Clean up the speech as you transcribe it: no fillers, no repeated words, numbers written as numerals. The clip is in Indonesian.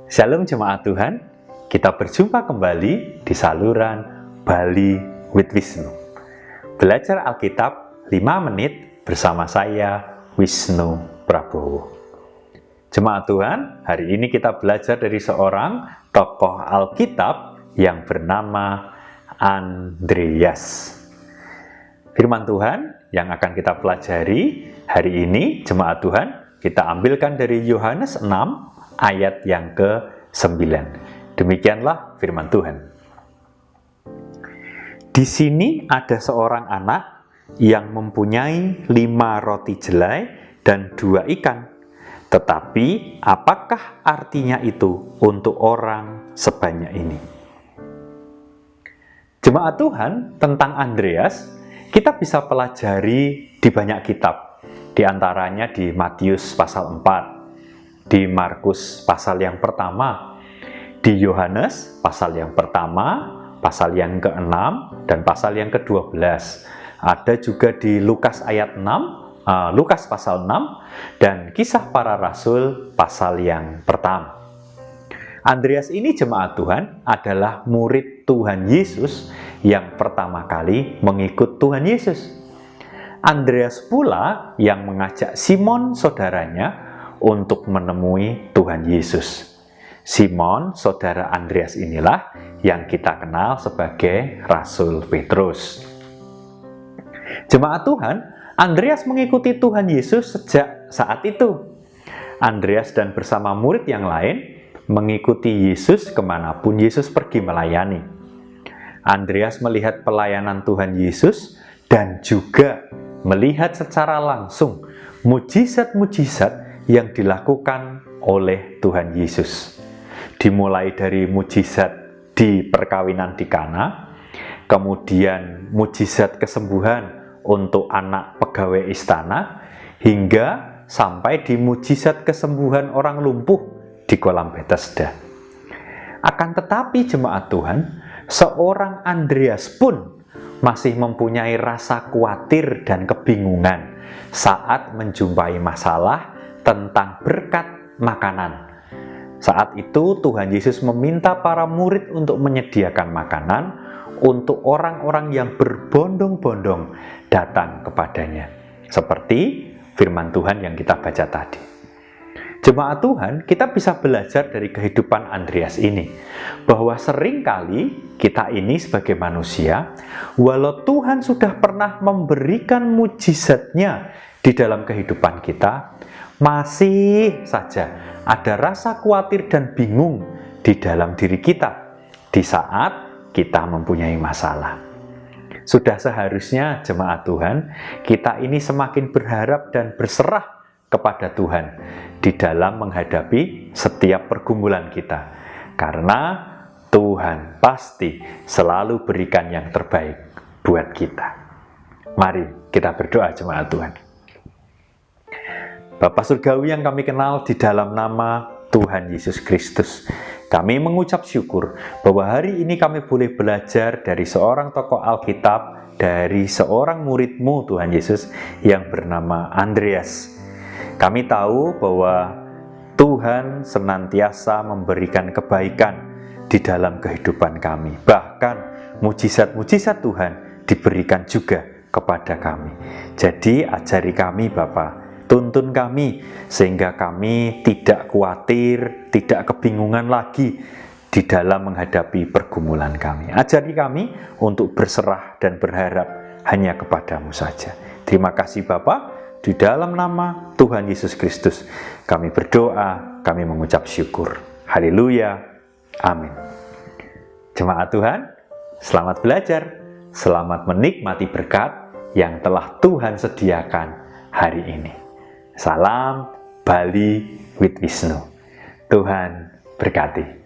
Shalom jemaat Tuhan, kita berjumpa kembali di saluran Bali with Wisnu. Belajar Alkitab 5 menit bersama saya, Wisnu Prabowo. Jemaat Tuhan, hari ini kita belajar dari seorang tokoh Alkitab yang bernama Andreas. Firman Tuhan yang akan kita pelajari hari ini, jemaat Tuhan, kita ambilkan dari Yohanes 6 ayat yang ke-9. Demikianlah firman Tuhan. Di sini ada seorang anak yang mempunyai 5 roti jelai dan 2 ikan. Tetapi apakah artinya itu untuk orang sebanyak ini? Jemaat Tuhan, tentang Andreas, kita bisa pelajari di banyak kitab. Di antaranya di Matius pasal 4. Di Markus pasal yang pertama, di Yohanes pasal yang pertama, pasal yang ke-6, dan pasal yang ke-12. Ada juga di Lukas ayat 6, Lukas pasal 6, dan Kisah Para Rasul pasal yang pertama. Andreas ini, jemaat Tuhan, adalah murid Tuhan Yesus yang pertama kali mengikut Tuhan Yesus. Andreas pula yang mengajak Simon saudaranya untuk menemui Tuhan Yesus. Simon, saudara Andreas inilah yang kita kenal sebagai Rasul Petrus. Jemaat Tuhan, Andreas mengikuti Tuhan Yesus sejak saat itu. Andreas dan bersama murid yang lain mengikuti Yesus kemanapun Yesus pergi melayani. Andreas melihat pelayanan Tuhan Yesus dan juga melihat secara langsung mujizat-mujizat yang dilakukan oleh Tuhan Yesus. Dimulai dari mujizat di perkawinan di Kana, kemudian mujizat kesembuhan untuk anak pegawai istana, hingga sampai di mujizat kesembuhan orang lumpuh di kolam Bethesda. Akan tetapi jemaat Tuhan, seorang Andreas pun masih mempunyai rasa khawatir dan kebingungan saat menjumpai masalah tentang berkat makanan. Saat itu Tuhan Yesus meminta para murid untuk menyediakan makanan untuk orang-orang yang berbondong-bondong datang kepadanya. Seperti firman Tuhan yang kita baca tadi. Jemaat Tuhan, kita bisa belajar dari kehidupan Andreas ini, bahwa seringkali kita ini sebagai manusia, walau Tuhan sudah pernah memberikan mujizatnya di dalam kehidupan kita, masih saja ada rasa khawatir dan bingung di dalam diri kita di saat kita mempunyai masalah. Sudah seharusnya jemaat Tuhan, kita ini semakin berharap dan berserah kepada Tuhan di dalam menghadapi setiap pergumulan kita. Karena Tuhan pasti selalu berikan yang terbaik buat kita. Mari kita berdoa jemaat Tuhan. Bapa Surgawi yang kami kenal di dalam nama Tuhan Yesus Kristus, kami mengucap syukur bahwa hari ini kami boleh belajar dari seorang tokoh Alkitab, dari seorang murid-Mu Tuhan Yesus yang bernama Andreas. Kami tahu bahwa Tuhan senantiasa memberikan kebaikan di dalam kehidupan kami. Bahkan mujizat-mujizat Tuhan diberikan juga kepada kami. Jadi ajari kami Bapa, tuntun kami sehingga kami tidak khawatir, tidak kebingungan lagi di dalam menghadapi pergumulan kami. Ajari kami untuk berserah dan berharap hanya kepadamu saja. Terima kasih Bapa, di dalam nama Tuhan Yesus Kristus kami berdoa, kami mengucap syukur. Haleluya, amin. Jemaat Tuhan, selamat belajar, selamat menikmati berkat yang telah Tuhan sediakan hari ini. Salam Bali with Wisnu. Tuhan berkati.